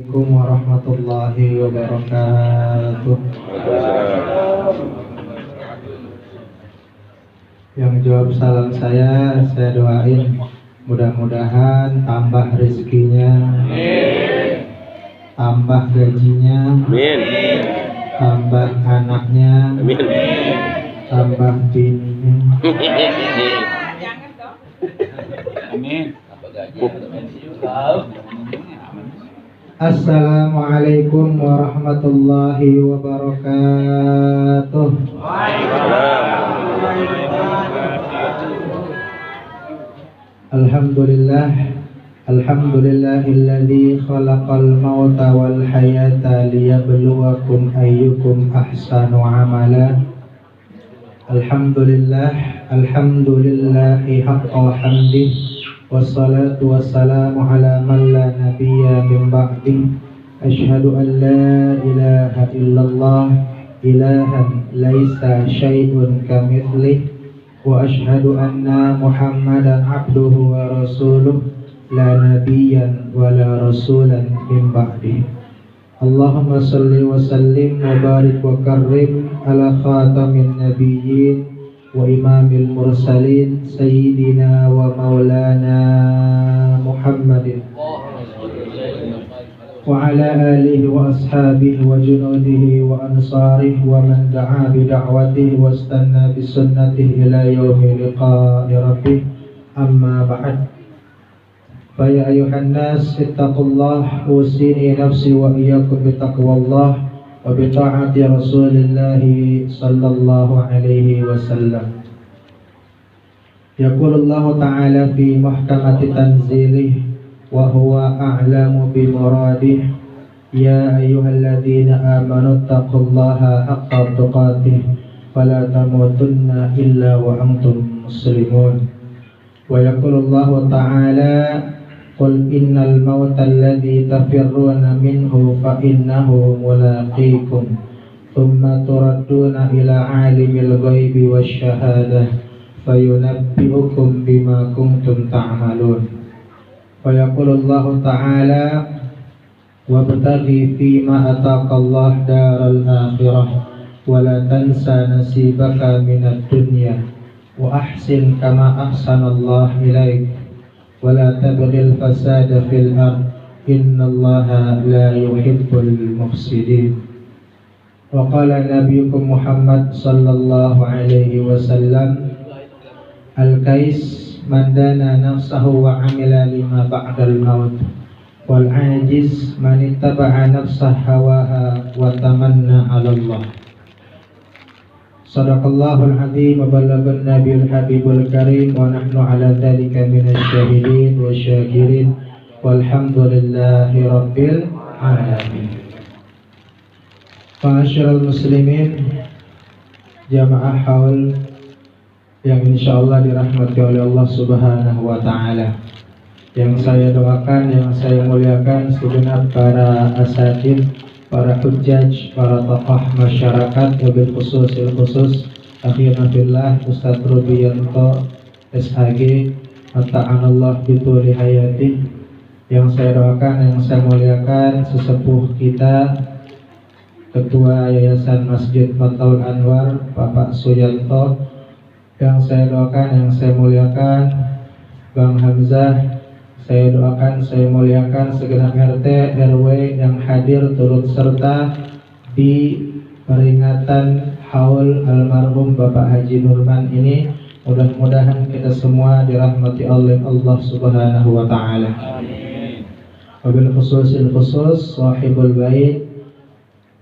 Assalamualaikum warahmatullahi wabarakatuh. Yang jawab salam saya doain mudah-mudahan tambah rezekinya, tambah gajinya, tambah anaknya, tambah bininya. Assalamualaikum warahmatullahi wabarakatuh. Alhamdulillahilladzi khalaqal mauta wal hayata liyabluwakum ayyukum ahsanu amala. Alhamdulillahi haqqa hamdih. Wassalatu wassalamu ala man la nabiyya min ba'di. Asyhadu an la ilaha illallah ilahan laisa syai'un kamitslihi wa asyhadu anna Muhammadan abduhu wa rasuluh la nabiyyan wa la rasulan min ba'di. Allahumma salli wa sallim wa barik wa karrim ala khatamin nabiyyin wa imamil mursalin sayyidina wa maulana Muhammadin wa ala alihi wa ashabihi wa junudihi wa ansarihi wa man da'a bi da'watihi wa istanna bi sunnatihi ila yaumi liqa'i rabbih. Amma ba'd. Fa ya ayuhan nas ittaqullah usini nafsi wa iyyakum bi taqwallah wa bi ta'ati Rasulillah sallallahu alaihi wasallam. Yaqulu Allah ta'ala fi muhkamati tanzilih wa huwa a'lamu bi muradih. Ya ayyuhalladzina amanu taqullaha haqqa tuqatih wa la tamutunna illa wa antum muslimun. Wa yaqulu Allah ta'ala qul innal mauta alladzi tafirruna minhu fa innahu mulaqikum thumma turadduna ila alimil ghaibi wasyahadah fayunabbi'ukum bima kuntum ta'malun. Wa yaqulu Allah ta'ala wabtaghi fima ataqallah daral akhirah wa la tansa nasibaka minad dunya wa ahsin kama ahsanallahu ilaik wa la tabghil fasada fil ard innallaha la yuhibbul mufsidin. Wa qala nabiyukum Muhammad sallallahu alaihi wasallam al-kais man dana nafsahu wa amila lima ba'dal maut wal ajiz man ittaba'a nafsahu hawaha wa tamanna 'ala Allah. Sadaqallahul azim wa ballaghan nabiyul habibul karim wa nahnu ala dzalika minasy syahidin wa syakirin walhamdulillahi rabbil alamin. Ma'asyiral muslimin, jamaah haul yang insyaallah dirahmati oleh Allah Subhanahu wa taala. Yang saya doakan, yang saya muliakan segenap para asatidz, para hujjaj, para tokoh masyarakat, wabil khusus akhirna fillah Ustaz Rubiyanto SHG Ata'anallah bituli hayati. Yang saya doakan, yang saya muliakan sesepuh kita, Ketua Yayasan Masjid Mataul Anwar Bapak Suyanto. Yang saya doakan, yang saya muliakan Bang Hamzah. Saya doakan, saya muliakan segenap RT RW yang hadir turut serta di peringatan haul almarhum Bapak Haji Nurman ini. Mudah-mudahan kita semua dirahmati oleh Allah Subhanahu wa taala. Amin. Wabil khusus sahibul bait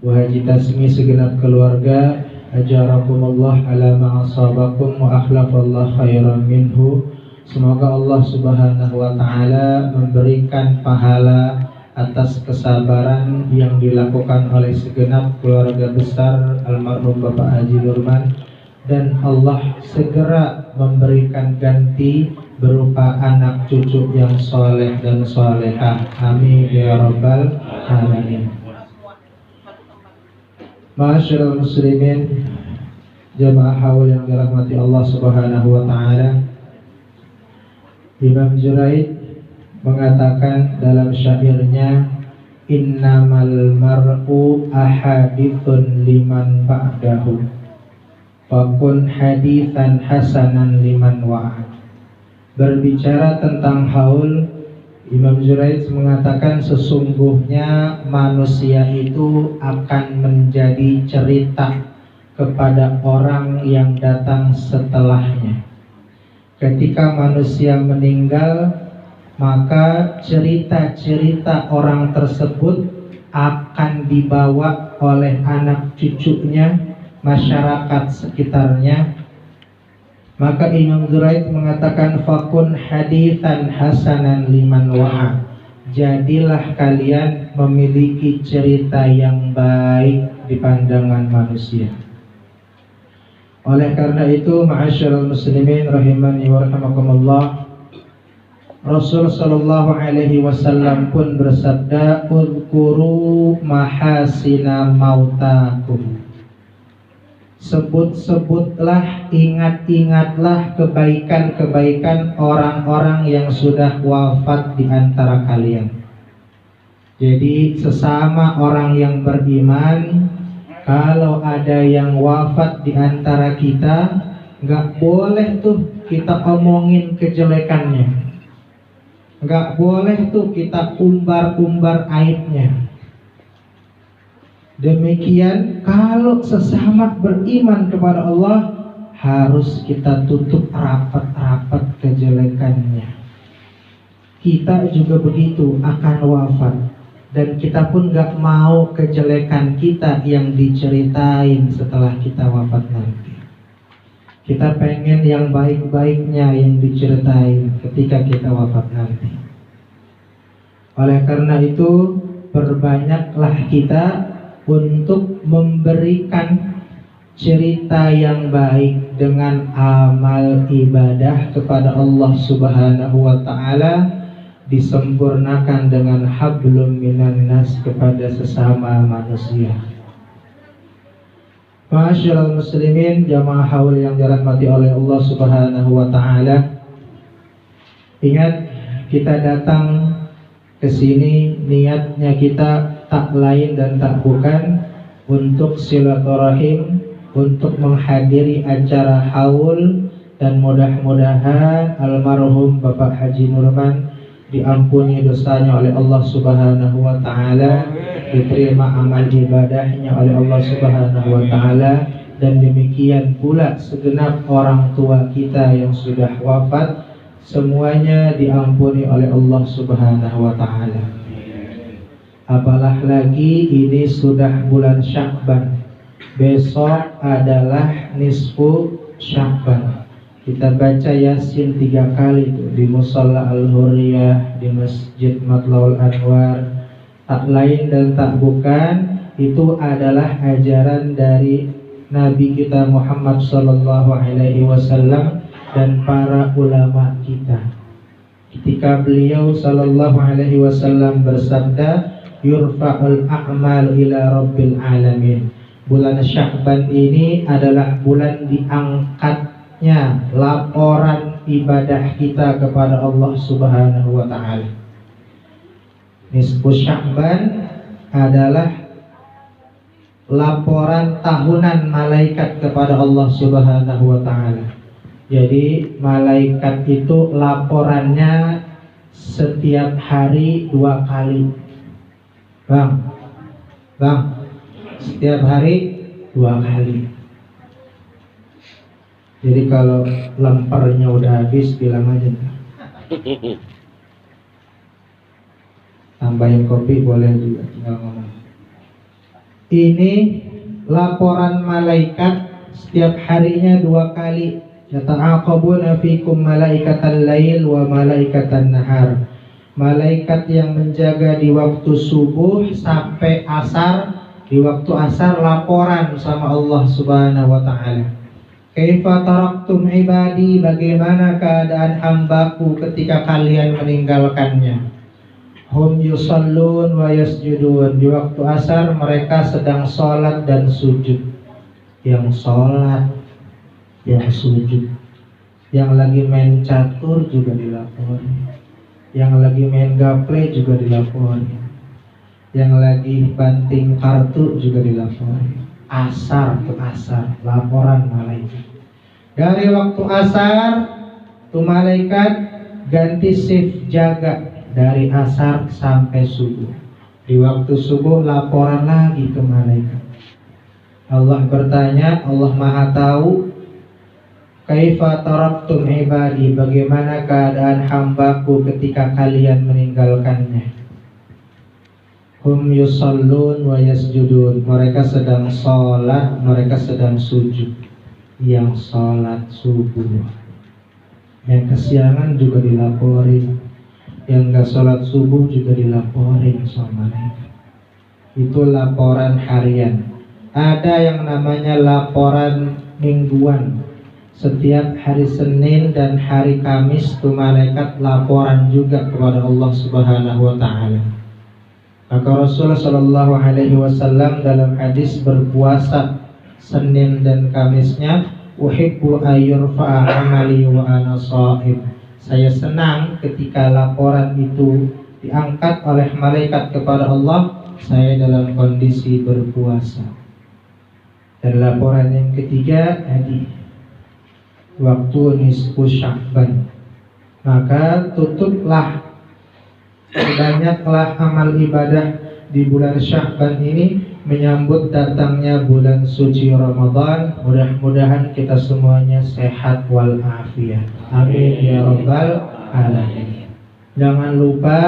Bu Haji Tasmi segenap keluarga, ajarakumullah ala ma'asabakum wa akhlaqallah khairan minhu. Semoga Allah Subhanahu wa taala memberikan pahala atas kesabaran yang dilakukan oleh segenap keluarga besar almarhum Bapak Haji Nurman, dan Allah segera memberikan ganti berupa anak cucu yang soleh dan solehah. Amin ya rabbal alamin. Ma'asyiral muslimin, jamaah haul yang dirahmati Allah Subhanahu wa taala. Imam Juraid mengatakan dalam syairnya, innamal mar'u ahadithun liman ba'dahu fakun hadithan hasanan liman wa'ad. Berbicara tentang haul, Imam Juraij mengatakan sesungguhnya manusia itu akan menjadi cerita kepada orang yang datang setelahnya. Ketika manusia meninggal, maka cerita-cerita orang tersebut akan dibawa oleh anak cucunya, masyarakat sekitarnya. Maka Imam Juraij mengatakan fakun hadithan hasanan liman wa'a. Jadilah kalian memiliki cerita yang baik di pandangan manusia. Oleh karena itu, ma'asyiral muslimin rahimani wa rahimakumullah, Rasul sallallahu alaihi wasallam pun bersabda, "Udhkuru mahasina mautakum." Sebut-sebutlah, ingat-ingatlah kebaikan-kebaikan orang-orang yang sudah wafat di antara kalian. Jadi sesama orang yang beriman, kalau ada yang wafat di antara kita, nggak boleh tuh kita omongin kejelekannya, nggak boleh tuh kita umbar-umbar aibnya. Demikian kalau sesama beriman kepada Allah, harus kita tutup rapat-rapat kejelekannya. Kita juga begitu, akan wafat, dan kita pun gak mau kejelekan kita yang diceritain setelah kita wafat nanti. Kita pengen yang baik-baiknya yang diceritain ketika kita wafat nanti. Oleh karena itu, perbanyaklah kita untuk memberikan cerita yang baik dengan amal ibadah kepada Allah Subhanahu wa ta'ala, disempurnakan dengan hablum minan nas kepada sesama manusia. Ma'asyiral muslimin, jamaah haul yang dirahmati oleh Allah Subhanahu wa ta'ala, ingat, kita datang ke sini niatnya kita tak lain dan tak bukan untuk silaturahim, untuk menghadiri acara haul, dan mudah-mudahan almarhum Bapak Haji Nurman diampuni dosanya oleh Allah Subhanahu wa ta'ala, diterima amal ibadahnya oleh Allah Subhanahu wa ta'ala, dan demikian pula segenap orang tua kita yang sudah wafat, semuanya diampuni oleh Allah Subhanahu wa ta'ala. Apalah lagi ini sudah bulan Sya'ban, besok adalah nisfu Sya'ban. Kita baca Yasin 3 kali tuh di Musalla Al-Hurriyah, di Masjid Matlaul Anwar. Tak lain dan tak bukan, itu adalah ajaran dari Nabi kita Muhammad sallallahu alaihi wasallam dan para ulama kita. Ketika beliau sallallahu alaihi wasallam bersabda, yurfa'ul a'mal ila rabbil alamin. Bulan Sya'ban ini adalah bulan diangkatnya laporan ibadah kita kepada Allah Subhanahu wa ta'ala. Nisfu Sya'ban adalah laporan tahunan malaikat kepada Allah Subhanahu wa ta'ala. Jadi malaikat itu laporannya setiap hari 2 kali. Bang, setiap hari 2 kali. Jadi kalau lempernya udah habis, bilang aja. Tambahin kopi boleh juga, tinggal ngomong. Ini laporan malaikat setiap harinya 2 kali. Yata'aqabuna fikum malaikatal lail wa malaikatan nahar. Malaikat yang menjaga di waktu subuh sampai asar. Di waktu asar laporan sama Allah Subhanahu wa ta'ala. Kaifa taraktum ibadi, bagaimana keadaan hambaku ketika kalian meninggalkannya. Hum yusallun wa yasjudun. Di waktu asar mereka sedang sholat dan sujud. Yang sholat, yang sujud. Yang lagi main catur juga dilaporin. Yang lagi main gaple juga dilaporin. yang lagi banting kartu juga dilaporin. Asar tuh asar, laporan malaikat. Dari waktu asar tuh malaikat ganti shift jaga dari asar sampai subuh. Di waktu subuh laporan lagi ke malaikat. Allah bertanya, Allah Maha Tahu, kaifa taraktum ibadi, bagaimana keadaan hambaku ketika kalian meninggalkannya? Hum yusallun wa yasjudun, mereka sedang sholat, mereka sedang sujud. Yang sholat subuh, yang kesiangan juga dilaporin, yang gak sholat subuh juga dilaporin sama mereka. Itu laporan harian. Ada yang namanya laporan mingguan. Setiap hari Senin dan hari Kamis tuh malaikat laporan juga kepada Allah Subhanahu wa Ta'ala. Maka Rasulullah Shallallahu Alaihi Wasallam dalam hadis berpuasa Senin dan Kamisnya, uhibbu ayyurfa'a amali wa ana sha'im. Saya senang ketika laporan itu diangkat oleh malaikat kepada Allah, saya dalam kondisi berpuasa. Dan laporan yang ketiga tadi, waktu nisfu Sya'ban, maka tutuplah, banyaklah amal ibadah di bulan Sya'ban ini menyambut datangnya bulan suci Ramadan. Mudah-mudahan kita semuanya sehat walafiat. Amin ya rabbal alamin. Jangan lupa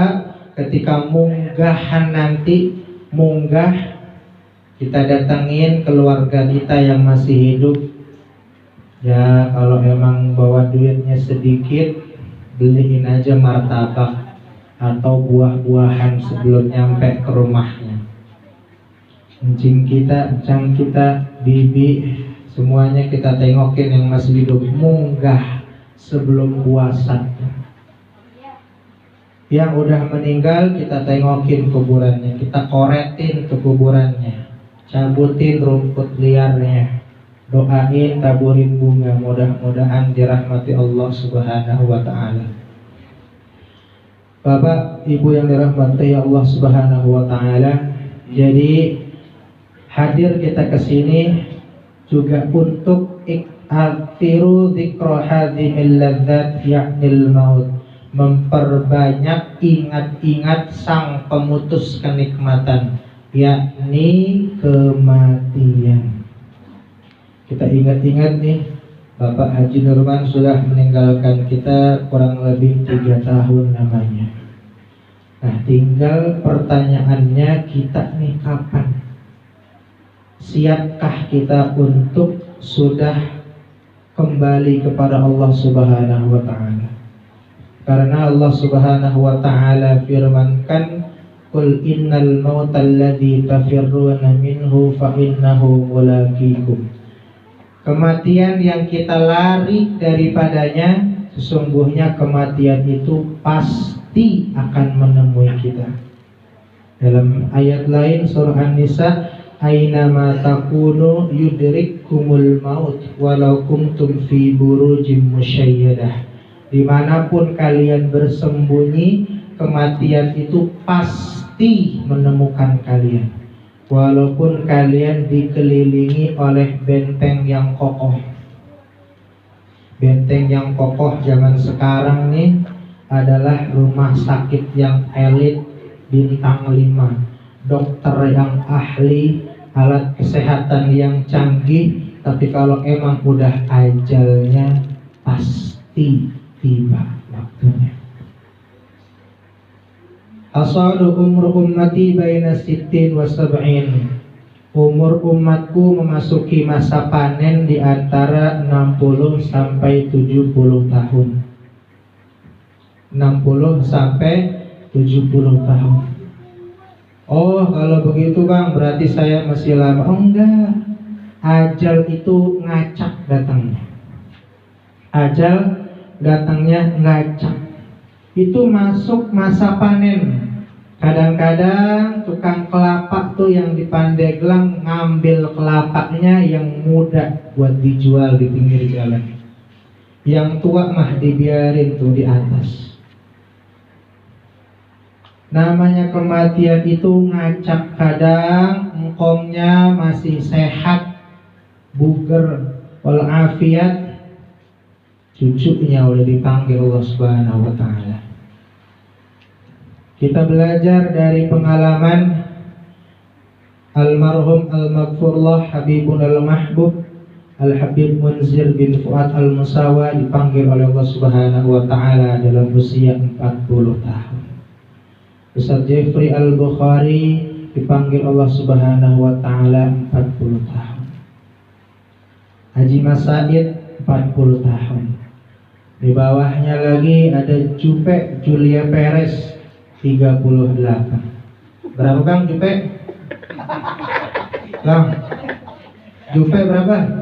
ketika munggahan nanti, munggah, kita datangin keluarga kita yang masih hidup. Ya kalau emang bawa duitnya sedikit, beliin aja martabak atau buah-buahan sebelum nyampe ke rumahnya. Encing kita, encang kita, bibi, semuanya kita tengokin yang masih hidup, munggah sebelum puasa. Yang udah meninggal kita tengokin kuburannya, kita koretin ke kuburannya, cabutin rumput liarnya, doain, taburin bunga, mudah-mudahan dirahmati Allah Subhanahu wa Ta'ala. Bapak, Ibu yang dirahmati Allah Subhanahu wa Ta'ala, jadi hadir kita ke sini juga untuk iktiru dzikra hadhimil ladzat ya'nil maut, memperbanyak ingat-ingat sang pemutus kenikmatan, yakni kematian. Kita ingat-ingat nih, Bapak Haji Nurman sudah meninggalkan kita kurang lebih 3 tahun namanya. Nah, tinggal pertanyaannya kita nih, kapan? Siapkah kita untuk sudah kembali kepada Allah Subhanahu wa Ta'ala? Karena Allah Subhanahu wa Ta'ala firmankan, qul innal mautal ladzi tafirruna minhu fa innahu mulaqikum. Kematian yang kita lari daripadanya, sesungguhnya kematian itu pasti akan menemui kita. Dalam ayat lain surah An-Nisa, aynama takunu yudrikkumul maut walau kuntum fi burujim musyayyadah. Dimanapun kalian bersembunyi, kematian itu pasti menemukan kalian, walaupun kalian dikelilingi oleh benteng yang kokoh. Benteng yang kokoh zaman sekarang nih adalah rumah sakit yang elit bintang 5, dokter yang ahli, alat kesehatan yang canggih. Tapi kalau emang udah ajalnya, pasti tiba waktunya. Asadu umur ummati baina sittin wa sab'in. Umur umatku memasuki masa panen di antara 60 sampai 70 tahun. 60 sampai 70 tahun. Oh, kalau begitu Bang, berarti saya masih lama. Oh enggak, ajal itu ngacak datangnya. Ajal datangnya ngacak. Itu masuk masa panen. Kadang-kadang tukang kelapa tuh yang di Pandeglang ngambil kelapanya yang muda buat dijual di pinggir jalan. Yang tua mah dibiarin tuh di atas. Namanya kematian itu ngacak, kadang engkongnya masih sehat, buger, walafiat, cucunya udah dipanggil Allah Subhanahu wa Ta'ala. Kita belajar dari pengalaman almarhum al-maghfurlah Habibun al-Mahbub Al-Habib Munzir bin Fuad al-Musawa, dipanggil oleh Allah Subhanahu wa Ta'ala dalam usia 40 tahun. Ustaz Jeffrey Al-Bukhari dipanggil Allah Subhanahu wa Ta'ala 40 tahun. Haji Mas Said 40 tahun. Di bawahnya lagi ada Jupe Julia Perez 38. Berapa Kang Jupe? Kang Jupe berapa?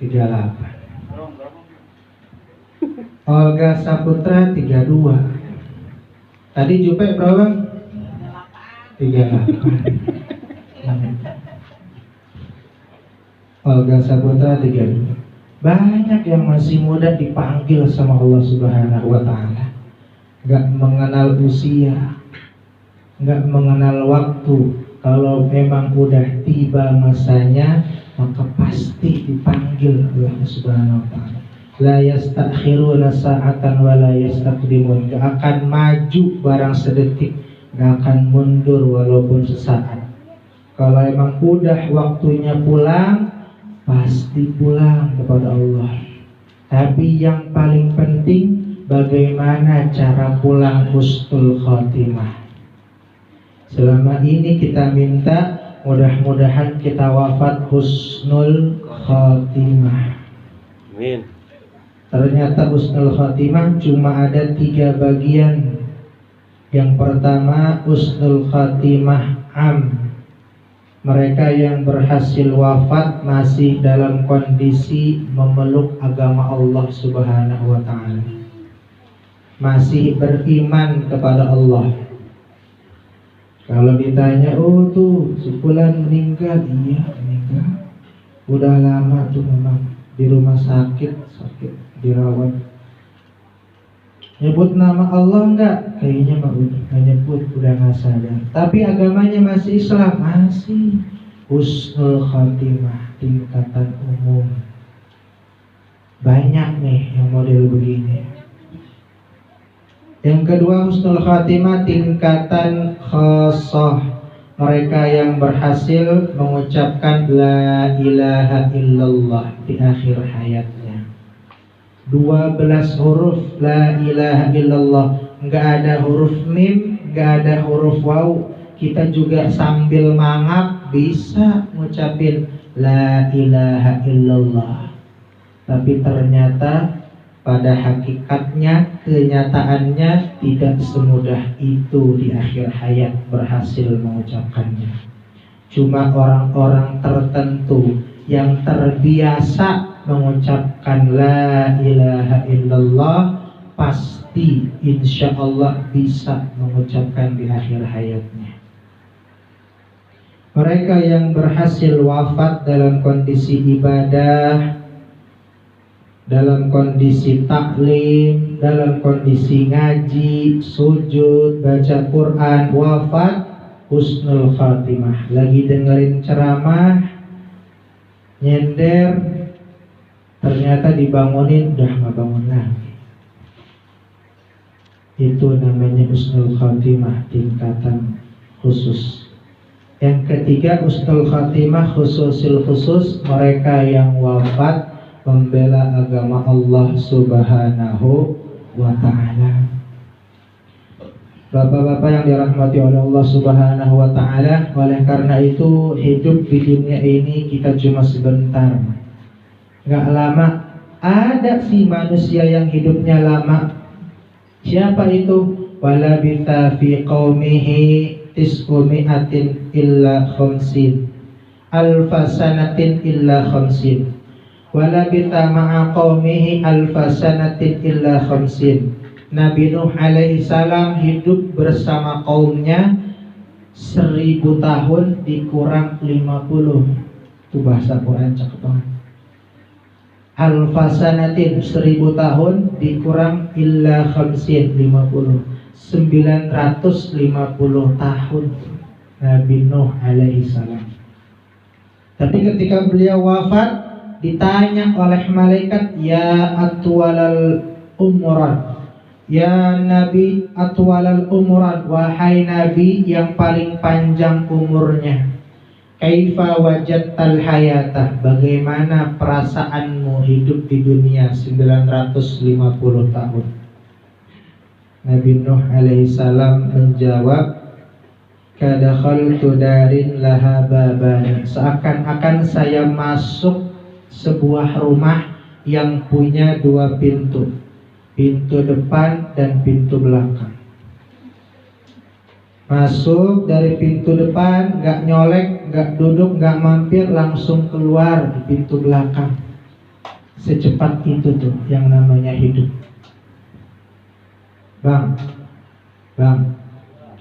38. Olga Saputra 32. Tadi Jupe berapa? 38. Olga Saputra 32. Banyak yang masih muda dipanggil sama Allah Subhanahu wa Ta'ala. Gak mengenal usia, gak mengenal waktu. Kalau memang udah tiba masanya, maka pasti dipanggil oleh Allah Subhanahu wa Ta'ala. La yastakhiruna sa'atan wa la yastaqdimun. Gak akan maju barang sedetik, gak akan mundur walaupun sesaat. Kalau emang udah waktunya pulang, pasti pulang kepada Allah. Tapi yang paling penting, bagaimana cara pulang husnul khotimah. Selama ini kita minta mudah-mudahan kita wafat husnul khotimah. Amin. Ternyata husnul khotimah cuma ada 3 bagian. Yang pertama husnul khotimah am. Mereka yang berhasil wafat masih dalam kondisi memeluk agama Allah Subhanahu wa Ta'ala, masih beriman kepada Allah. Kalau ditanya, oh tuh sebulan meninggal, iya meninggal. Udah lama tuh memang di rumah sakit dirawat. Nyebut nama Allah enggak? Kayaknya mah udah nyebut, udah nggak sadar. Tapi agamanya masih Islam, masih husnul khotimah tingkatan umum. Banyak nih yang model begini. Yang kedua husnul khotimah tingkatan khosoh. Mereka yang berhasil mengucapkan la ilaha illallah di akhir hayatnya. 12 huruf la ilaha illallah. Enggak ada huruf mim, enggak ada huruf waw. Kita juga sambil mangap bisa ngucapin la ilaha illallah. Tapi ternyata pada hakikatnya, kenyataannya tidak semudah itu di akhir hayat berhasil mengucapkannya. Cuma orang-orang tertentu yang terbiasa mengucapkan la ilaha illallah pasti insya Allah bisa mengucapkan di akhir hayatnya. Mereka yang berhasil wafat dalam kondisi ibadah, dalam kondisi taklim, dalam kondisi ngaji, sujud, baca Quran, wafat husnul khatimah. Lagi dengerin ceramah, nyender, ternyata dibangunin udah gak bangun lagi. Itu namanya husnul khatimah tingkatan khusus. Yang ketiga husnul khatimah khususil khusus, mereka yang wafat membela agama Allah Subhanahu wa Ta'ala. Bapak-bapak yang dirahmati oleh Allah Subhanahu wa Ta'ala, oleh karena itu hidup di dunia ini kita cuma sebentar, gak lama. Ada sih manusia yang hidupnya lama. Siapa itu? Walabitha fi qaumihi tis'umi'atin illa khamsin alfasanatin illa khamsin walabitha ma'a qaumihi alfasanatin illa khamsin. Nabi Nuh alaihi salam hidup bersama kaumnya 1000 tahun dikurang 50. Itu bahasa Quran cakep banget. Alfasanatin 1000 tahun dikurang illa khamsin 50. 950 tahun Nabi Nuh alaihi salam. Tapi ketika beliau wafat, ditanya oleh malaikat, ya atwalal umuran, ya Nabi atwalal umuran, wahai Nabi yang paling panjang umurnya, kaifa wajadtal hayatah, bagaimana perasaanmu hidup di dunia 950 tahun? Nabi Nuh alaihi salam menjawab, kadakhaltu darin laha baban, seakan-akan saya masuk sebuah rumah yang punya dua pintu, pintu depan dan pintu belakang. Masuk dari pintu depan, gak nyolek, gak duduk, gak mampir, langsung keluar di pintu belakang. Secepat itu tuh yang namanya hidup. Bang,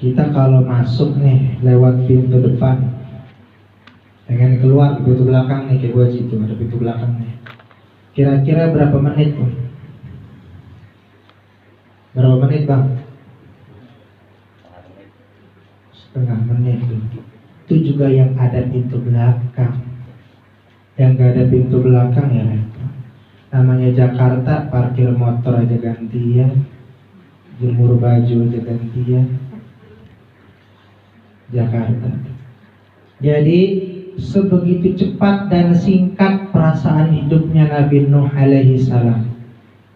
kita kalau masuk nih lewat pintu depan, pengen keluar di pintu belakang nih, kayak gua situ ada pintu belakang nih. Kira-kira berapa menit tuh? Berapa menit bang? Setengah menit tuh. Itu juga yang ada pintu belakang. Yang gak ada pintu belakang ya repot. Namanya Jakarta, parkir motor aja gantian, jemur baju aja gantian. Jakarta. Jadi sebegitu cepat dan singkat perasaan hidupnya Nabi Nuh alaihi salam.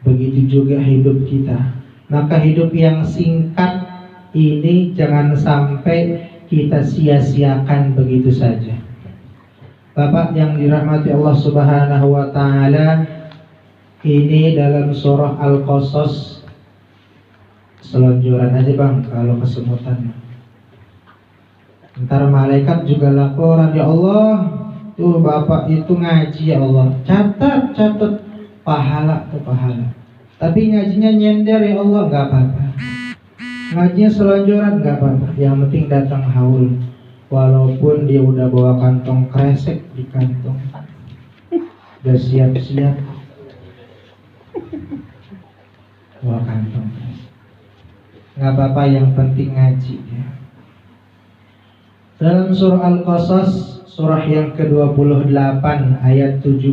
Begitu juga hidup kita. Maka hidup yang singkat ini jangan sampai kita sia-siakan begitu saja. Bapak yang dirahmati Allah Subhanahu wa taala, ini dalam surah Al-Qasas. Selonjoran aja bang kalau kesemutan. Ntar malaikat juga laporan, ya Allah, tuh bapak itu ngaji ya Allah, catat pahala tuh pahala. Tapi ngajinya nyender ya Allah, nggak apa-apa. Ngajinya selonjoran nggak apa-apa. Yang penting datang haul, walaupun dia udah bawa kantong kresek di kantong, udah siap-siap bawa kantong kresek. Nggak apa-apa, yang penting ngaji ya. Dalam surah Al-Qasas, surah yang ke-28 ayat 77,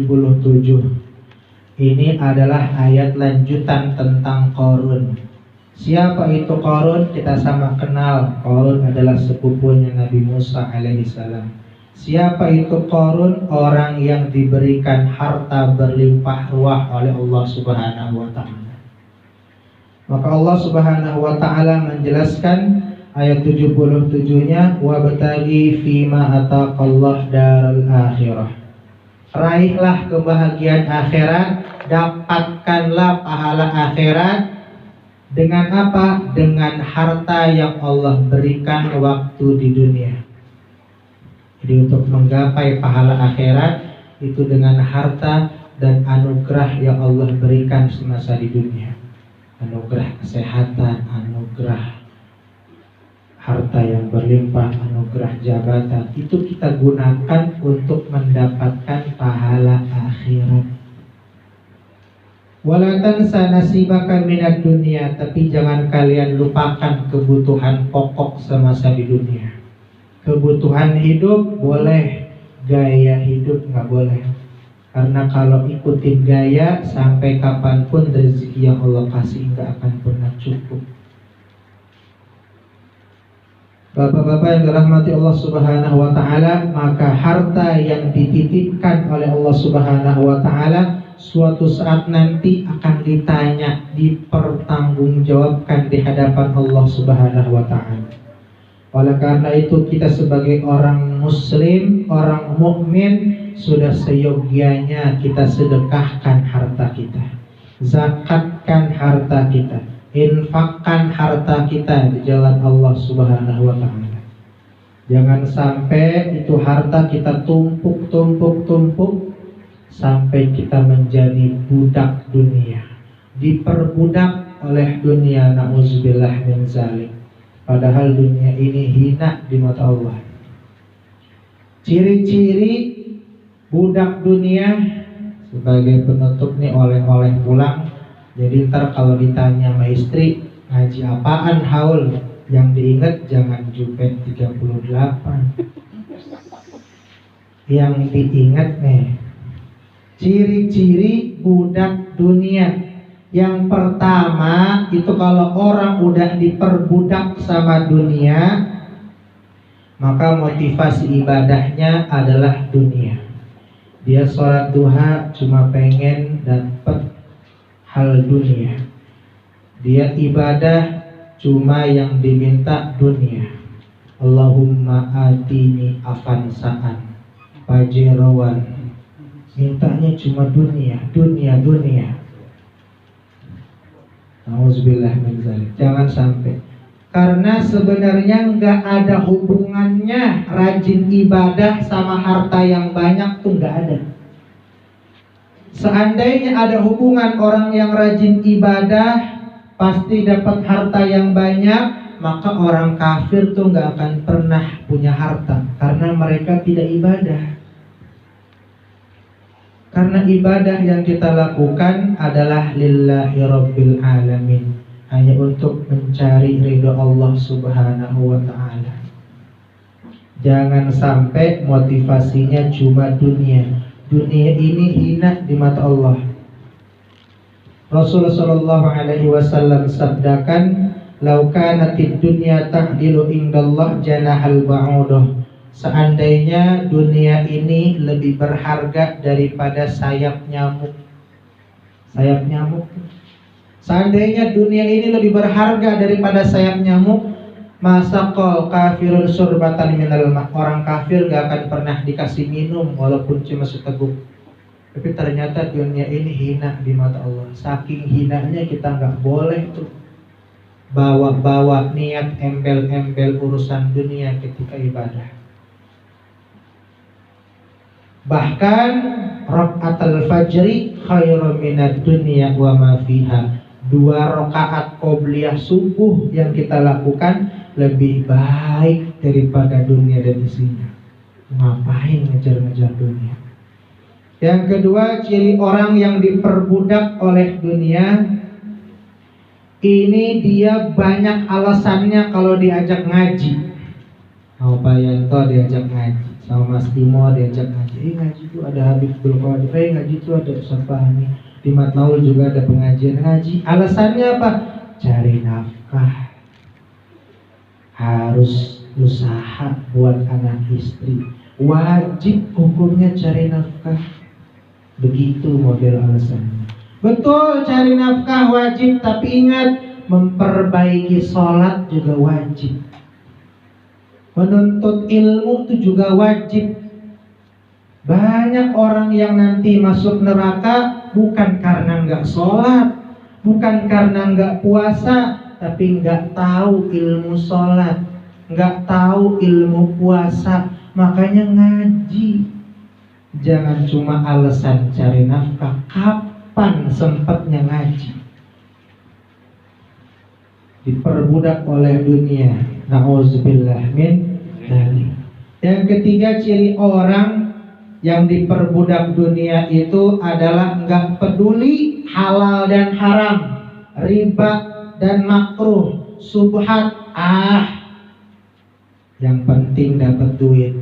ini adalah ayat lanjutan tentang Qarun. Siapa itu Qarun? Kita sama kenal. Qarun adalah sepupunya Nabi Musa alaihi salam. Siapa itu Qarun? Orang yang diberikan harta berlimpah ruah oleh Allah Subhanahu wa taala. Maka Allah Subhanahu wa taala menjelaskan ayat 77-nya, wabtaghi fima ataqallah daral akhirah. Raihlah kebahagiaan akhirat, dapatkanlah pahala akhirat. Dengan apa? Dengan harta yang Allah berikan waktu di dunia. Jadi untuk menggapai pahala akhirat itu dengan harta dan anugerah yang Allah berikan semasa di dunia. Anugerah kesehatan, anugerah harta yang berlimpah, anugerah jabatan, itu kita gunakan untuk mendapatkan pahala akhirat. Wala tansa nasibaka minad dunya, tapi jangan kalian lupakan kebutuhan pokok semasa di dunia. Kebutuhan hidup boleh, gaya hidup nggak boleh. Karena kalau ikutin gaya, sampai kapanpun rezeki yang Allah kasih nggak akan pernah cukup. Bapak-bapak yang dirahmati Allah Subhanahu wa taala, maka harta yang dititipkan oleh Allah Subhanahu wa taala suatu saat nanti akan ditanya, dipertanggungjawabkan di hadapan Allah Subhanahu wa taala. Oleh karena itu kita sebagai orang muslim, orang mukmin, sudah seyogianya kita sedekahkan harta kita, zakatkan harta kita, infakkan harta kita di jalan Allah Subhanahu wa taala. Jangan sampai itu harta kita tumpuk sampai kita menjadi budak dunia, diperbudak oleh dunia, na'udzubillah min zalik. Padahal dunia ini hina di mata Allah. Ciri-ciri budak dunia sebagai penutup nih, oleh-oleh pulang. Jadi ntar kalau ditanya sama istri, Ngaji apaan haul? Yang diingat jangan Jupet 38. Yang diingat nih, ciri-ciri budak dunia. Yang pertama itu kalau orang udah diperbudak sama dunia, maka motivasi ibadahnya adalah dunia. Dia sholat duha cuma pengen dapat hal dunia. Dia ibadah cuma yang diminta dunia. Allahumma atini afansaan pajerawan. Mintanya cuma dunia. Auzubillah min dzalik. Jangan sampai. Karena sebenarnya nggak ada hubungannya rajin ibadah sama harta yang banyak tuh nggak ada. Seandainya ada hubungan orang yang rajin ibadah pasti dapat harta yang banyak, maka orang kafir tuh nggak akan pernah punya harta karena mereka tidak ibadah. Karena ibadah yang kita lakukan adalah lillahi rabbil alamin, hanya untuk mencari ridho Allah subhanahu wa ta'ala. Jangan sampai motivasinya cuma dunia. Dunia ini hina di mata Allah. Rasulullah sallallahu alaihi wasallam sabdakan, "Lau kanatid dunya ta'dilu indallah janahal ba'udah." Seandainya dunia ini lebih berharga daripada sayap nyamuk. Sayap nyamuk. Seandainya dunia ini lebih berharga daripada sayap nyamuk, masa qal kafirun surbatan minal ma'. Orang kafir gak akan pernah dikasih minum walaupun cuma seteguk. Tapi ternyata dunia ini hina di mata Allah. Saking hinanya kita gak boleh tuh bawa-bawa niat embel-embel urusan dunia ketika ibadah. Bahkan rakaatul fajri khairum minad dunya wa ma fiha. 2 rakaat qobliyah subuh yang kita lakukan lebih baik daripada dunia dan isinya. Ngapain ngejar-ngejar dunia? Yang kedua, ciri orang yang diperbudak oleh dunia, ini dia banyak alasannya kalau diajak ngaji. Mau Pak Yanto diajak ngaji, sama Mas Timo diajak ngaji. Ngaji itu ada Habib Qadir, ngaji itu ada Ustaz Fahmi. Di Matlaul juga ada pengajian ngaji. Alasannya apa? Cari nafkah. Harus usaha buat anak istri. Wajib hukumnya cari nafkah. Begitu model alasannya. Betul, cari nafkah wajib, tapi ingat, memperbaiki sholat juga wajib. Menuntut ilmu itu juga wajib. Banyak orang yang nanti masuk neraka bukan karena nggak sholat, bukan karena nggak puasa, tapi nggak tahu ilmu sholat, nggak tahu ilmu puasa. Makanya ngaji. Jangan cuma alasan cari nafkah. Kapan sempatnya ngaji? Diperbudak oleh dunia. Na'udzubillah min dzalik. Yang ketiga, ciri orang yang diperbudak dunia itu adalah nggak peduli halal dan haram, riba dan makruh, subhat. Yang penting dapat duit.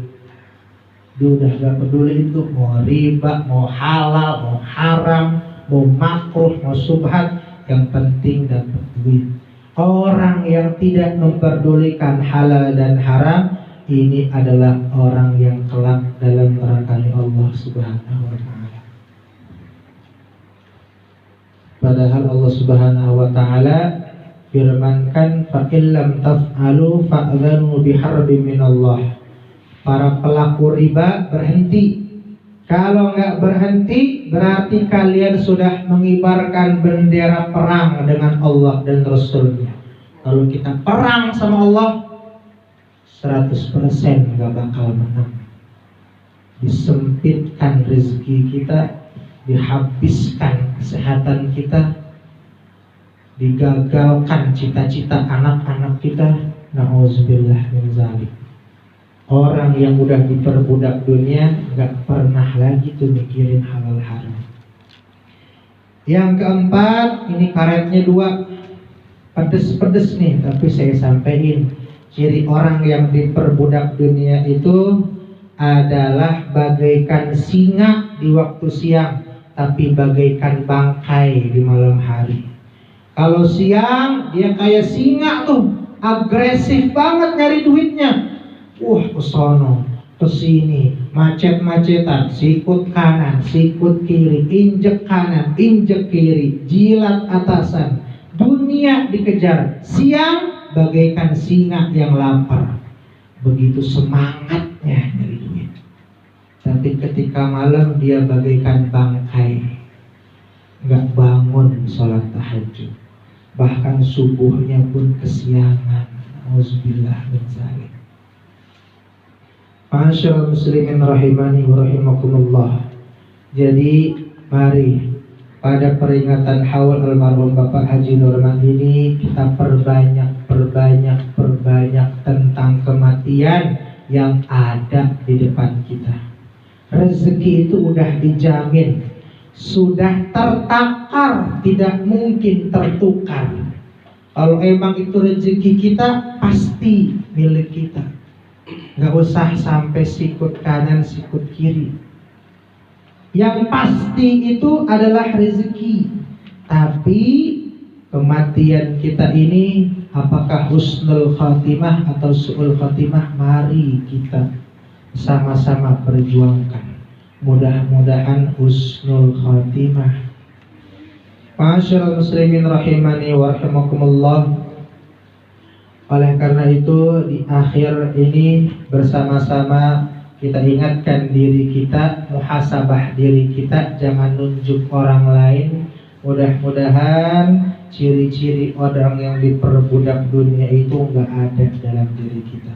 Dia udah gak peduli itu mau riba, mau halal, mau haram, mau makruh, mau subhat. Yang penting dapat duit. Orang yang tidak memperdulikan halal dan haram, ini adalah orang yang kelak dalam neraka Allah Subhanahu wa ta'ala. Padahal Allah Subhanahu wa ta'ala firmankan, fa illam taf'alu fa'dhanu biharbin minallah. Para pelaku riba berhenti. Kalau nggak berhenti, berarti kalian sudah mengibarkan bendera perang dengan Allah dan Rasulnya. Kalau kita perang sama Allah, 100% nggak bakal menang. Disempitkan rezeki kita, dihabiskan kesehatan kita, digagalkan cita-cita anak-anak kita. Na'udzubillah min dzalik. Orang yang udah diperbudak dunia gak pernah lagi tuh mikirin halal haram. Yang keempat, ini karetnya 2. Pedes-pedes nih, tapi saya sampaikan ciri orang yang diperbudak dunia itu adalah bagaikan singa di waktu siang, tapi bagaikan bangkai di malam hari. Kalau siang dia kayak singa tuh, agresif banget nyari duitnya. Kesono, kesini, macet-macetan, sikut kanan, sikut kiri, injek kanan, injek kiri, jilat atasan. Dunia dikejar, siang bagaikan singa yang lapar. Begitu semangatnya nyari duit. Tapi ketika malam dia bagaikan bangkai, nggak bangun sholat tahajud, bahkan subuhnya pun kesiangan. Auzubillah min dzalik. Ma'asyiral muslimin rahimani wa rahimakumullah. Jadi mari pada peringatan haul almarhum Bapak Haji Nurman ini kita perbanyak tentang kematian yang ada di depan kita. Rezeki itu udah dijamin, sudah tertakar, tidak mungkin tertukar. Kalau emang itu rezeki kita, pasti milik kita. Gak usah sampai sikut kanan, sikut kiri. Yang pasti itu adalah rezeki. Tapi kematian kita ini apakah husnul khatimah atau su'ul khatimah? Mari kita sama-sama perjuangkan. Mudah-mudahan husnul khatimah. Ma'asyiral muslimin rahimani wa rahimakumullah. Oleh karena itu di akhir ini bersama-sama kita ingatkan diri kita, muhasabah diri kita, jangan nunjuk orang lain. Mudah-mudahan ciri-ciri orang yang diperbudak dunia itu enggak ada dalam diri kita.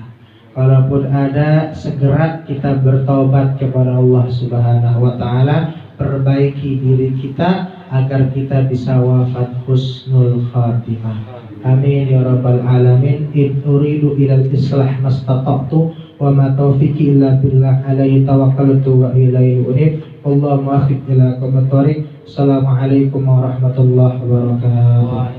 Kalaupun ada, segera kita bertaubat kepada Allah Subhanahu wa taala, perbaiki diri kita agar kita bisa wafat husnul khatimah. Amin ya rabbal alamin. In uridu ilal islah mastata'tu wa ma taufiqi illa billah, alaihi tawakkaltu wa ilaihi unib. Allahumma akhid ila qawmit thariq. Assalamualaikum warahmatullahi wabarakatuh.